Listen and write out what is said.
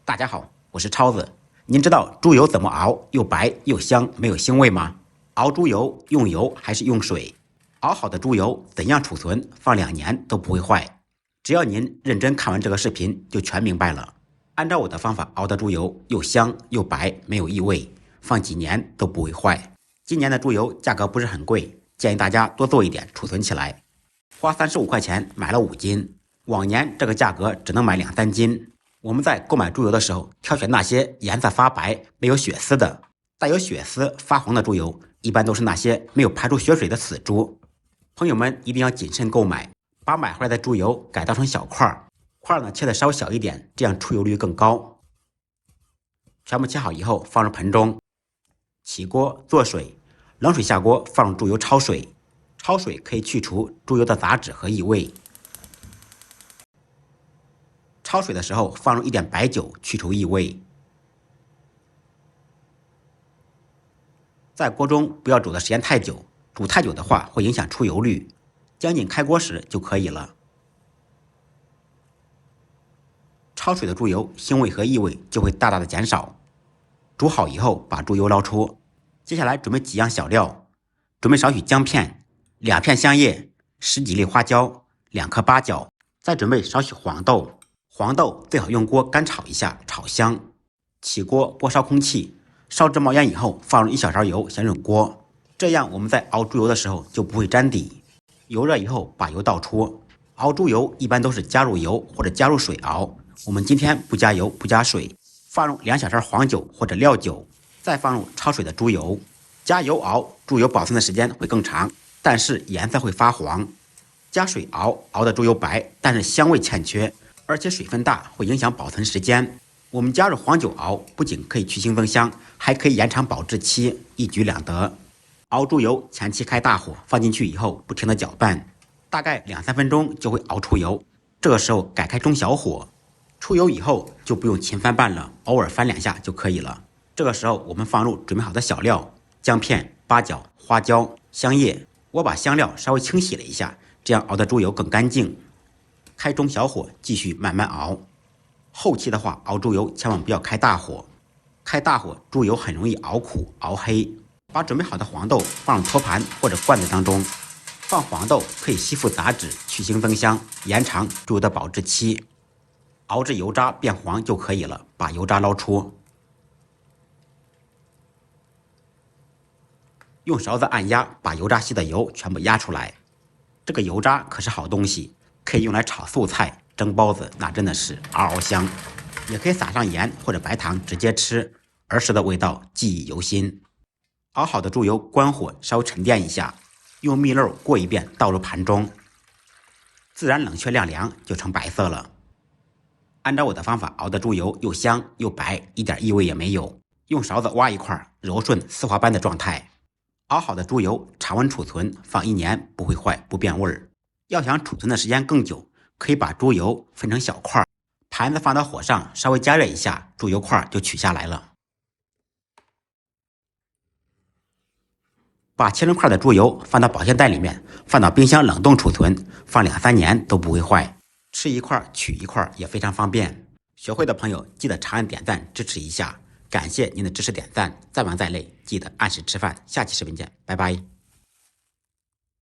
大家好，我是超子。您知道猪油怎么熬又白又香，没有腥味吗？熬猪油用油还是用水？熬好的猪油怎样储存，放2年都不会坏？只要您认真看完这个视频，就全明白了。按照我的方法熬的猪油又香又白，没有异味，放几年都不会坏。今年的猪油价格不是很贵，建议大家多做一点，储存起来。花35块钱买了5斤，往年这个价格只能买2-3斤。我们在购买猪油的时候，挑选那些颜色发白、没有血丝的。带有血丝、发黄的猪油，一般都是那些没有排出血水的死猪。朋友们一定要谨慎购买，把买回来的猪油改造成小块，块呢切的稍小一点，这样出油率更高。全部切好以后，放入盆中，起锅做水，冷水下锅，放入猪油焯水。焯水可以去除猪油的杂质和异味。焯水的时候放入一点白酒，去除异味。在锅中不要煮的时间太久，煮太久的话会影响出油率，将近开锅时就可以了。焯水的猪油腥味和异味就会大大的减少。煮好以后把猪油捞出，接下来准备几样小料，准备少许姜片、2片香叶、10几粒花椒、2颗八角，再准备少许黄豆。黄豆最好用锅干炒一下，炒香。起锅锅烧空气，烧至冒烟以后，放入1小勺油，先润锅。这样我们在熬猪油的时候就不会粘底。油热以后把油倒出。熬猪油一般都是加入油或者加入水熬，我们今天不加油不加水，放入2小勺黄酒或者料酒，再放入焯水的猪油。加油熬猪油保存的时间会更长，但是颜色会发黄。加水熬的猪油白，但是香味欠缺，而且水分大，会影响保存时间。我们加入黄酒熬，不仅可以去腥增香，还可以延长保质期，一举两得。熬猪油前期开大火，放进去以后不停地搅拌，大概2-3分钟就会熬出油。这个时候改开中小火，出油以后就不用勤翻拌了，偶尔翻2下就可以了。这个时候我们放入准备好的小料，姜片、八角、花椒、香叶。我把香料稍微清洗了一下，这样熬的猪油更干净。开中小火继续慢慢熬。后期的话，熬猪油千万不要开大火，开大火猪油很容易熬苦熬黑。把准备好的黄豆放入托盘或者罐子当中，放黄豆可以吸附杂质，去腥增香，延长猪油的保质期。熬至油渣变黄就可以了，把油渣捞出。用勺子按压，把油渣吸的油全部压出来。这个油渣可是好东西，可以用来炒素菜、蒸包子，那真的是嗷嗷香。也可以撒上盐或者白糖直接吃，儿时的味道记忆犹新。熬好的猪油关火，稍微沉淀一下，用蜜漏过一遍，倒入盘中，自然冷却晾凉就成白色了。按照我的方法熬的猪油又香又白，一点异味也没有。用勺子挖一块，柔顺丝滑般的状态。熬好的猪油常温储存，放1年不会坏不变味儿。要想储存的时间更久，可以把猪油分成小块，盘子放到火上稍微加热一下，猪油块就取下来了。把切成块的猪油放到保鲜袋里面，放到冰箱冷冻储存，放2-3年都不会坏。吃一块取一块也非常方便。学会的朋友记得长按点赞支持一下，感谢您的支持点赞。再忙再累，记得按时吃饭。下期视频见，拜拜。